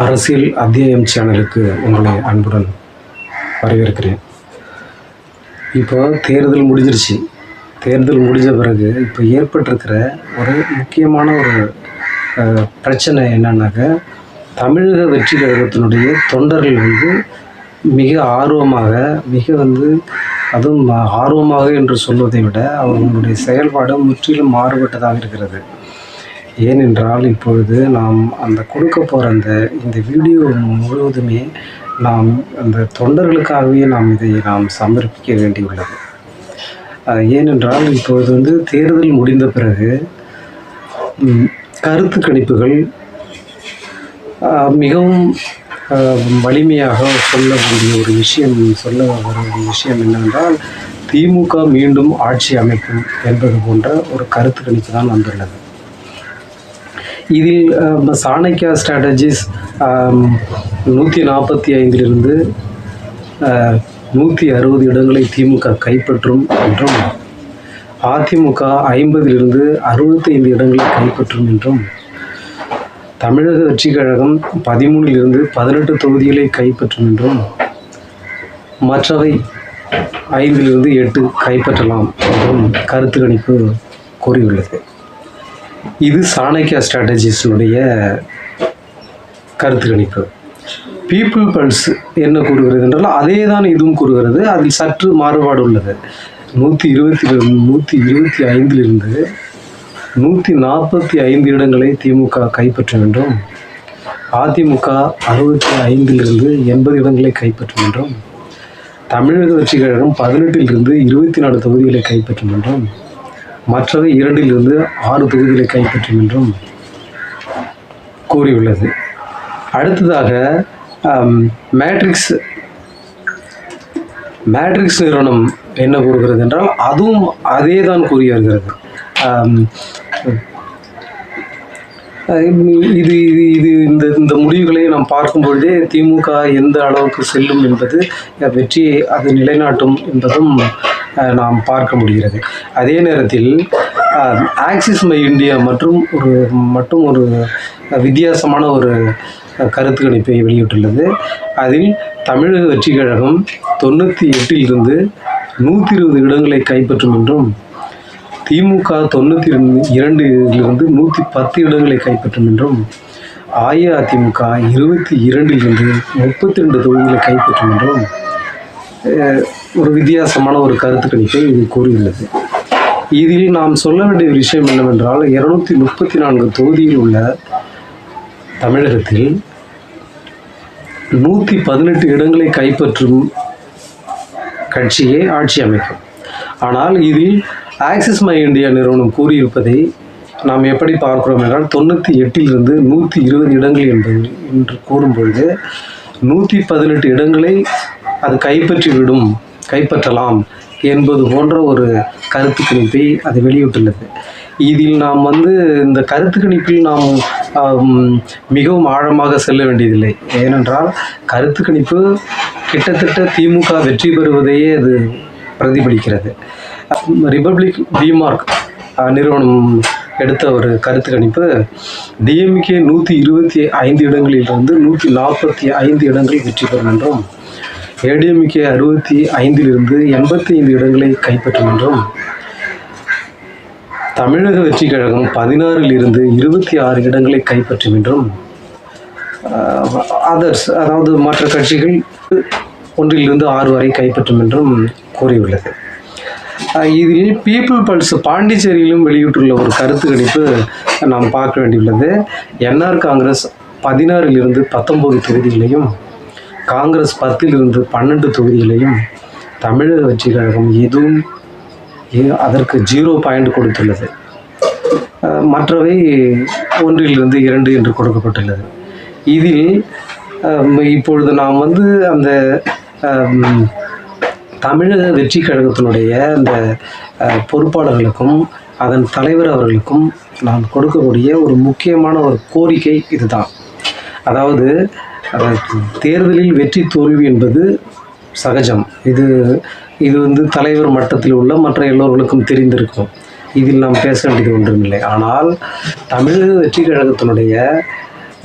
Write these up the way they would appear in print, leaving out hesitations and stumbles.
அரசியல் அத்தியாயம் சேனலுக்கு உங்களை அன்புடன் வரவேற்கிறேன். இப்போ தேர்தல் முடிஞ்சிருச்சு. தேர்தல் முடிஞ்ச பிறகு இப்போ ஏற்பட்டிருக்கிற ஒரு முக்கியமான ஒரு பிரச்சனை என்னன்னாக்க, தமிழக வெற்றி கழகத்தினுடைய தொண்டர்கள் மிக ஆர்வமாக அதுவும் ஆர்வமாக என்று சொல்வதை விட அவர்களுடைய செயல்பாடு முற்றிலும் மாறுபட்டதாக இருக்கிறது. ஏனென்றால் இப்பொழுது நாம் அந்த கொடுக்க போகிற இந்த வீடியோ முழுவதுமே நாம் அந்த தொண்டர்களுக்காகவே நாம் சமர்ப்பிக்க வேண்டியுள்ளது. ஏனென்றால் இப்பொழுது தேர்தல் முடிந்த பிறகு கருத்து கணிப்புகள் மிகவும் வலிமையாக சொல்ல வர ஒரு விஷயம் என்னவென்றால், திமுக மீண்டும் ஆட்சி அமைக்கும் என்பது போன்ற ஒரு கருத்து கணிப்பு தான் வந்துள்ளது. இதில் சாணக்கியா ஸ்ட்ராட்டஜிஸ் 145 160 இடங்களை திமுக கைப்பற்றும் என்றும், அதிமுக 50 65 இடங்களை கைப்பற்றும் என்றும், தமிழக வெற்றி கழகம் 13 18 தொகுதிகளை கைப்பற்றும் என்றும், மற்றவை 5 8 கைப்பற்றலாம் என்றும் கருத்து கணிப்பு கூறியுள்ளது. இது சாணக்கியா ஸ்ட்ராட்டஜிஸினுடைய கருத்து கணிப்பு. பீப்புள் பல்ஸ் என்ன கூறுகிறது என்றால் அதே தான் இதுவும் கூறுகிறது. அதில் சற்று மாறுபாடு உள்ளது. 125 145 இடங்களை திமுக கைப்பற்றும் என்றும், அதிமுக 65 80 இடங்களை கைப்பற்றும் என்றும், தமிழக வெற்றி கழகம் 18 24 தொகுதிகளை கைப்பற்றும் என்றும், மற்றவை 2 6 தொகுதிகளை கைப்பற்றும் என்றும் கூறியுள்ளது. அடுத்ததாக மேட்ரிக்ஸ் நிறுவனம் என்ன கூறுகிறது என்றால் அதுவும் அதே தான் கூறி வருகிறது. இந்த முடிவுகளை நாம் பார்க்கும் பொழுதே திமுக எந்த அளவுக்கு செல்லும் என்பது, வெற்றியை அது நிலைநாட்டும் என்பதும் நாம் பார்க்க முடிகிறது. அதே நேரத்தில் ஆக்சிஸ் மை இந்தியா மற்றும் ஒரு வித்தியாசமான ஒரு கருத்து கணிப்பை வெளியிட்டுள்ளது. அதில் தமிழக வெற்றி கழகம் 98 120 இடங்களை கைப்பற்றும் என்றும், திமுக 92 110 இடங்களை கைப்பற்றும் என்றும், அஇஅதிமுக 22 32 தொகுதிகளை கைப்பற்றும் என்றும் ஒரு வித்தியாசமான ஒரு கருத்து கணிப்பை இது கூறியுள்ளது. இதில் நாம் சொல்ல வேண்டிய விஷயம் என்னவென்றால், 234 தொகுதியில் உள்ள தமிழகத்தில் 118 இடங்களை கைப்பற்றும் கட்சியே ஆட்சி அமைக்கும். ஆனால் இதில் ஆக்சிஸ் மை இந்தியா நிறுவனம் கூறியிருப்பதை நாம் எப்படி பார்க்கிறோம் என்றால், 98 120 இடங்கள் என்று கூறும்பொழுது 118 இடங்களை அது கைப்பற்றலாம் என்பது போன்ற ஒரு கருத்து கணிப்பை அது வெளியிட்டுள்ளது. இதில் நாம் இந்த கருத்து கணிப்பில் நாம் மிகவும் ஆழமாக செல்ல வேண்டியதில்லை. ஏனென்றால் கருத்து கணிப்பு கிட்டத்தட்ட திமுக வெற்றி பெறுவதையே அது பிரதிபலிக்கிறது. ரிபப்ளிக் டிமார்க் நிறுவனம் எடுத்த ஒரு கருத்து கணிப்பு, டிஎம்கே 125 இடங்களிலிருந்து 145 இடங்கள் வெற்றி பெறும் என்றும், ஏடிஎம்கே 65 85 இடங்களை கைப்பற்றும் என்றும், தமிழக வெற்றி கழகம் 16 26 இடங்களை கைப்பற்றும் என்றும், அதாவது மற்ற கட்சிகள் 1 6 வரை கைப்பற்றும் என்றும் கூறியுள்ளது. இதில் பீப்புள் பல்ஸ் பாண்டிச்சேரியிலும் வெளியிட்டுள்ள ஒரு கருத்து கணிப்பு நாம் பார்க்க வேண்டியுள்ளது. என்ஆர் காங்கிரஸ் 16 19 தொகுதிகளையும், காங்கிரஸ் 10 12 தொகுதிகளையும், தமிழக வெற்றி கழகம் எதுவும் அதற்கு 0 பாயிண்ட் கொடுத்துள்ளது. மற்றவை 1 2 என்று கொடுக்கப்பட்டுள்ளது. இதில் இப்பொழுது நாம் அந்த தமிழக வெற்றி கழகத்தினுடைய அந்த பொறுப்பாளர்களுக்கும் அதன் தலைவர் அவர்களுக்கும் நான் கொடுக்கக்கூடிய ஒரு முக்கியமான ஒரு கோரிக்கை இதுதான். அதாவது தேர்தலில் வெற்றி தோல்வி என்பது சகஜம். இது தலைவர் மட்டத்தில் உள்ள மற்ற எல்லோர்களுக்கும் தெரிந்திருக்கும். இதில் நாம் பேச வேண்டியது ஒன்றுமில்லை. ஆனால் தமிழக வெற்றி கழகத்தினுடைய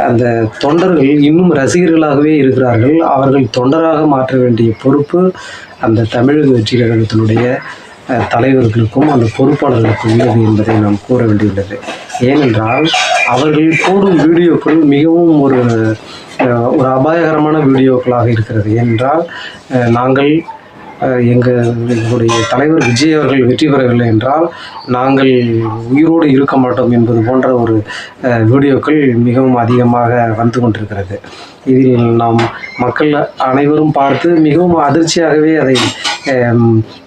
அந்த தொண்டர்கள் இன்னும் ரசிகர்களாகவே இருக்கிறார்கள். அவர்கள் தொண்டராக மாற்ற வேண்டிய பொறுப்பு அந்த தமிழக வெற்றி கழகத்தினுடைய தலைவர்களுக்கும் அந்த பொறுப்பாளர்களுக்கும் உள்ளது என்பதை நாம் கூற வேண்டியுள்ளது. ஏனென்றால் அவர்கள் போடும் வீடியோக்கள் மிகவும் ஒரு அபாயகரமான வீடியோக்களாக இருக்கிறது. ஏனென்றால் நாங்கள் எங்களுடைய தலைவர் விஜய் அவர்கள் வெற்றி பெறவில்லை என்றால் நாங்கள் உயிரோடு இருக்க மாட்டோம் என்பது போன்ற ஒரு வீடியோக்கள் மிகவும் அதிகமாக வந்து கொண்டிருக்கிறது. இதில் நாம் மக்கள் அனைவரும் பார்த்து மிகவும் அதிர்ச்சியாகவே அதை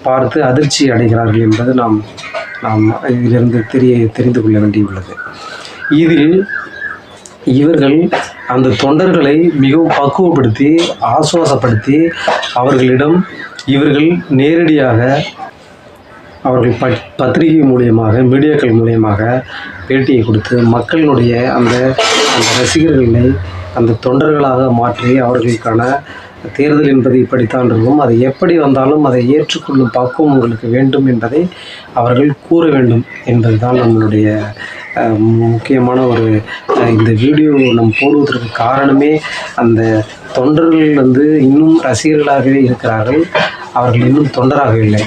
பார்த்து அதிர்ச்சி அடைகிறார்கள் என்பது நாம் இதிலிருந்து தெரிந்து கொள்ள வேண்டியுள்ளது. இதில் இவர்கள் அந்த தொண்டர்களை மிகவும் பக்குவப்படுத்தி ஆசுவாசப்படுத்தி அவர்களிடம் இவர்கள் நேரடியாக அவர்கள் பத்திரிகை மூலியமாக மீடியாக்கள் மூலியமாக பேட்டியை கொடுத்து மக்களுடைய அந்த ரசிகர்களை அந்த தொண்டர்களாக மாற்றி அவர்களுக்கான தேர்தல் என்பது இப்படித்தான் இருக்கும், அது எப்படி வந்தாலும் அதை ஏற்றுக்கொள்ளும் பக்குவம் உங்களுக்கு வேண்டும் என்பதை அவர்கள் கூற வேண்டும் என்பதுதான் நம்மளுடைய முக்கியமான ஒரு இந்த வீடியோ நம் போடுவதற்கு காரணமே. அந்த தொண்டர்கள் இன்னும் ரசிகர்களாகவே இருக்கிறார்கள், அவர்கள் இன்னும் தொண்டராக இல்லை.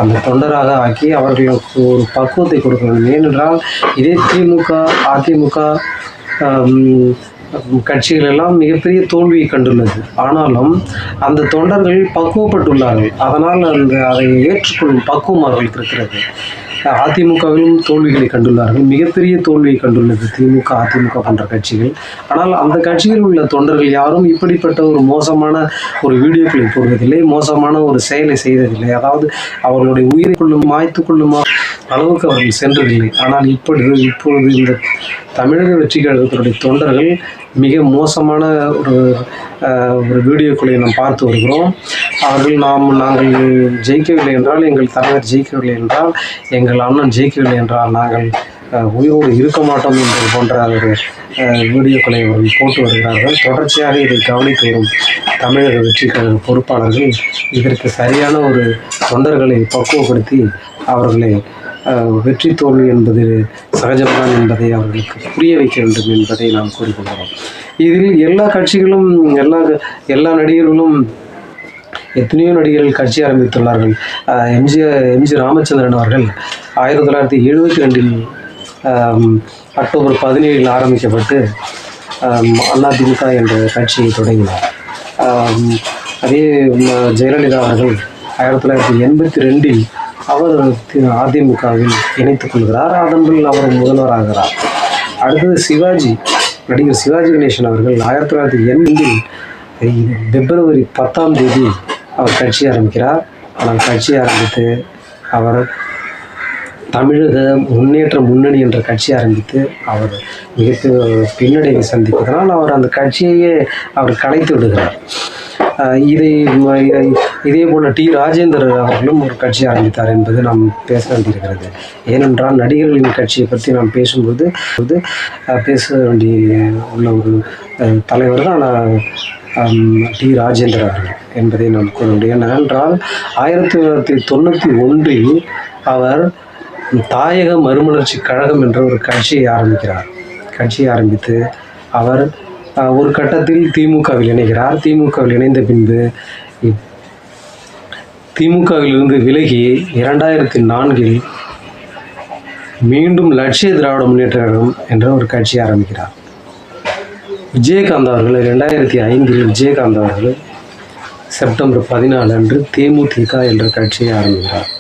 அந்த தொண்டராக ஆக்கி அவர்களுக்கு ஒரு பக்குவத்தை கொடுக்க வேண்டும். ஏனென்றால் இதே திமுக அதிமுக கட்சிகள் எல்லாம் மிகப்பெரிய தோல்வியை கண்டுள்ளது. ஆனாலும் அந்த தொண்டர்கள் பக்குவப்பட்டுள்ளார்கள். அதனால் அதை ஏற்றுக்கொள்ளும் பக்குவம் அவர்களுக்கு இருக்கிறது. அதிமுகவிலும் தோல்விகளை கண்டுள்ளார்கள், மிகப்பெரிய தோல்வியை கண்டுள்ளது திமுக அதிமுக போன்ற கட்சிகள். ஆனால் அந்த கட்சியில் உள்ள தொண்டர்கள் யாரும் இப்படிப்பட்ட ஒரு மோசமான ஒரு வீடியோக்களை போடுவதில்லை, மோசமான ஒரு செயலை செய்ததில்லை. அதாவது அவர்களுடைய உயிரை மாய்த்து கொள்ளுமா அளவுக்கு அவர்கள் சென்றதில்லை. ஆனால் இப்பொழுது இந்த தமிழக வெற்றி கழகத்தினுடைய தொண்டர்கள் மிக மோசமான ஒரு வீடியோக்களை நாம் பார்த்து வருகிறோம். அவர்கள் நாங்கள் ஜெயிக்கவில்லை என்றால், எங்கள் தலைவர் ஜெயிக்கவில்லை என்றால், எங்கள் அண்ணன் ஜெயிக்கவில்லை என்றால் நாங்கள் உயிரோடு இருக்க மாட்டோம் என்பது போன்ற ஒரு வீடியோக்களை அவர்கள் போட்டு வருகிறார்கள். தொடர்ச்சியாக இதை கவனித்து வரும் தமிழக வெற்றி கழக பொறுப்பாளர்கள் இதற்கு சரியான ஒரு தொண்டர்களை பக்குவப்படுத்தி அவர்களை வெற்றி தோல்வி என்பது சகஜம்தான் என்பதை அவர்களுக்கு புரிய வைக்க வேண்டும் என்பதை நாம் கூறிக்கொள்கிறோம். இதில் எல்லா கட்சிகளும் எல்லா நடிகர்களும் எத்தனையோ நடிகர்கள் கட்சி ஆரம்பித்துள்ளார்கள். எம்ஜி ராமச்சந்திரன் அவர்கள் 1972 அக்டோபர் 17 ஆரம்பிக்கப்பட்டு அதிமுக என்ற கட்சியை தொடங்கினார். அதே ஜெயலலிதா அவர்கள் 1982 அவர் அதிமுகவில் இணைத்துக் கொள்கிறார். அதன் பின் அவர் முதல்வராகிறார். அடுத்தது நடிகர் சிவாஜி கணேசன் அவர்கள் 1980 பிப்ரவரி 10 அவர் கட்சி ஆரம்பிக்கிறார். ஆனால் கட்சி ஆரம்பித்து அவர் தமிழக முன்னேற்ற முன்னணி என்ற கட்சி ஆரம்பித்து அவர் மிக பின்னடைவை சந்திப்பதனால் அவர் அந்த கட்சியையே அவர் கலைத்து விடுகிறார். இதே போல ராஜேந்தர் அவர்களும் ஒரு கட்சி ஆரம்பித்தார் என்பது நாம் பேச வேண்டியிருக்கிறது. ஏனென்றால் நடிகர்களின் கட்சியை பற்றி நாம் பேசும்போது பேச வேண்டிய உள்ள ஒரு தலைவர் தான் ராஜேந்தர் அவர்கள் என்பதை நாம் கூற முடியும். ஏனென்றால் 1991 அவர் தாயக மறுமலர்ச்சி கழகம் என்ற ஒரு கட்சியை ஆரம்பிக்கிறார். கட்சியை ஆரம்பித்து அவர் ஒரு கட்டத்தில் திமுகவில் இணைகிறார். திமுகவில் இணைந்த பின்பு திமுகவிலிருந்து விலகி 2004 மீண்டும் லட்சிய திராவிட முன்னேற்ற கழகம் என்ற ஒரு கட்சி ஆரம்பிக்கிறார். விஜயகாந்த் அவர்கள் 2005 விஜயகாந்த் அவர்கள் செப்டம்பர் 14 அன்று தேமுதிக என்ற கட்சியை ஆரம்பிக்கிறார்.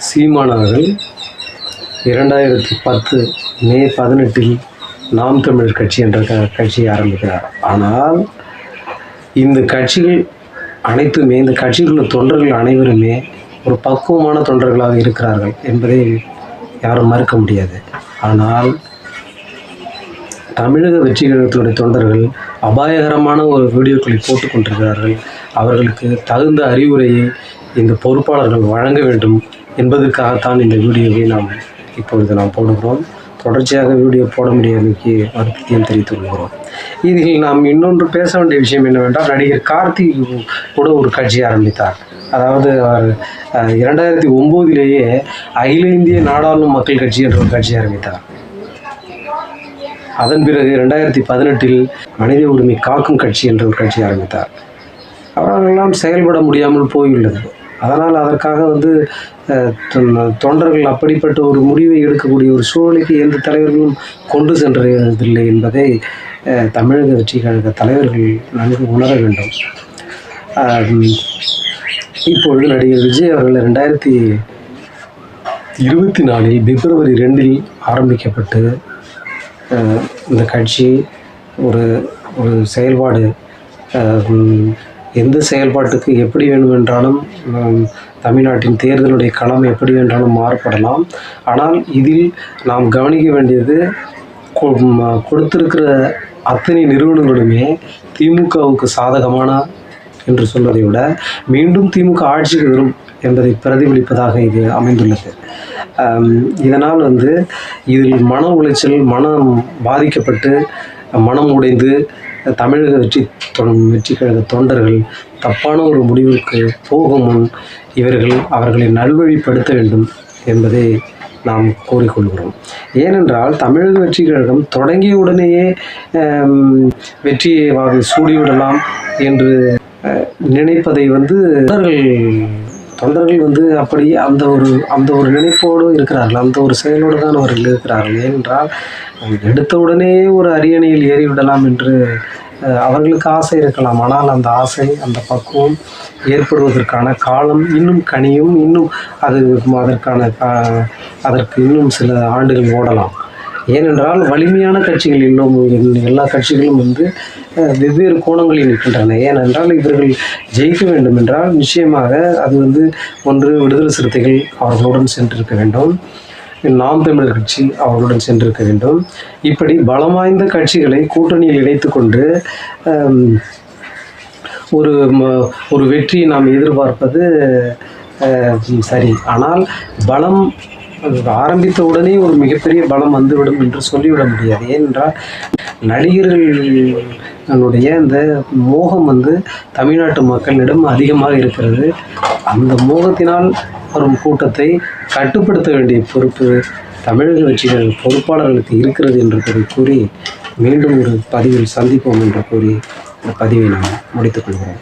சீமான் அவர்கள் 2010 மே 18 நாம் தமிழர் கட்சி என்ற கட்சியை ஆரம்பிக்கிறார். ஆனால் இந்த கட்சிகள் அனைத்துமே, இந்த கட்சிகளுள்ள தொண்டர்கள் அனைவருமே ஒரு பக்குவமான தொண்டர்களாக இருக்கிறார்கள் என்பதை யாரும் மறுக்க முடியாது. ஆனால் தமிழக வெற்றி கழகத்தினுடைய தொண்டர்கள் அபாயகரமான ஒரு வீடியோக்களை போட்டுக் கொண்டிருக்கிறார்கள். அவர்களுக்கு தகுந்த அறிவுரையை இந்த பொறுப்பாளர்கள் வழங்க வேண்டும் என்பதற்காகத்தான் இந்த வீடியோவை இப்பொழுது நாம் போடுகிறோம். தொடர்ச்சியாக வீடியோ போட முடியாததுக்கு வருத்தத்தையும் தெரிவித்துக் கொள்கிறோம். இதில் நாம் இன்னொன்று பேச வேண்டிய விஷயம் என்னவென்றால், நடிகர் கார்த்திக் கூட ஒரு கட்சி ஆரம்பித்தார். அதாவது அவர் 2009 அகில இந்திய நாடாளும் மக்கள் கட்சி என்ற ஒரு கட்சி ஆரம்பித்தார். அதன் பிறகு 2018 மனித உரிமை காக்கும் கட்சி என்ற ஒரு கட்சி ஆரம்பித்தார். அவர்களெல்லாம் செயல்பட முடியாமல் போயுள்ளது. அதனால் அதற்காக தொண்டர்கள் அப்படிப்பட்ட ஒரு முடிவை எடுக்கக்கூடிய ஒரு சூழ்நிலைக்கு எந்த தலைவர்களும் கொண்டு சென்றதில்லை என்பதை தமிழக வெற்றி கழக தலைவர்கள் நன்கு உணர வேண்டும். இப்பொழுது நடிகர் விஜய் அவர்கள் 2024 பிப்ரவரி 2 ஆரம்பிக்கப்பட்டு இந்த கட்சி ஒரு ஒரு செயல்பாடு, எந்த செயல்பாட்டுக்கு எப்படி வேண்டுமென்றாலும் தமிழ்நாட்டின் தேர்தலுடைய களம் எப்படி வேண்டாலும் மாறுபடலாம். ஆனால் இதில் நாம் கவனிக்க வேண்டியது, கொடுத்திருக்கிற அத்தனை நிறுவனங்களுமே திமுகவுக்கு சாதகமான என்று சொல்வதை விட மீண்டும் திமுக ஆட்சிக்கு வரும் என்பதை பிரதிபலிப்பதாக இது அமைந்துள்ளது. இதனால் இதில் மன உளைச்சல், மனம் பாதிக்கப்பட்டு மனம் உடைந்து தமிழக வெற்றி கழக தொண்டர்கள் தப்பான ஒரு முடிவுக்கு போகும் முன் அவர்களை நல்வழிப்படுத்த வேண்டும் என்பதை நாம் கோரிக்கொள்கிறோம். ஏனென்றால் தமிழக வெற்றி கழகம் தொடங்கிய உடனேயே வெற்றியை சூடிவிடலாம் என்று நினைப்பதை தொண்டர்கள் அப்படி அந்த ஒரு நினைப்போடு இருக்கிறார்கள், அந்த ஒரு செயலோடு தான் அவர்கள் இருக்கிறார்கள். ஏனென்றால் எடுத்த உடனே ஒரு அரியணையில் ஏறிவிடலாம் என்று அவர்களுக்கு ஆசை இருக்கலாம். ஆனால் அந்த ஆசை, அந்த பக்குவம் ஏற்படுவதற்கான காலம் இன்னும் கனியும், இன்னும் அதற்கு இன்னும் சில ஆண்டுகள் ஓடலாம். ஏனென்றால் வலிமையான கட்சிகள் எல்லா கட்சிகளும் வெவ்வேறு கோணங்களில் நிற்கின்றன. ஏனென்றால் இவர்கள் ஜெயிக்க வேண்டும் என்றால் நிச்சயமாக அது ஒன்று விடுதலை சிறுத்தைகள் அவர்களுடன் சென்றிருக்க வேண்டும், நாம் தமிழர் கட்சி அவர்களுடன் சென்றிருக்க வேண்டும். இப்படி பலம் வாய்ந்த கட்சிகளை கூட்டணியில் இணைத்து கொண்டு ஒரு வெற்றியை நாம் எதிர்பார்ப்பது சரி. ஆனால் பலம் ஆரம்பித்த உடனே ஒரு மிகப்பெரிய பலம் வந்துவிடும் என்று சொல்லிவிட முடியாது. ஏனென்றால் நடிகர்களுடைய இந்த மோகம் தமிழ்நாட்டு மக்களிடம் அதிகமாக இருக்கிறது. அந்த மோகத்தினால் வரும் கூட்டத்தை கட்டுப்படுத்த வேண்டிய பொறுப்பு தமிழக வெற்றிகள் பொறுப்பாளர்களுக்கு இருக்கிறது என்று கூறி மீண்டும் ஒரு பதிவில் சந்திப்போம் என்று கூறி இந்த பதிவை நாம் முடித்துக் கொள்கிறோம்.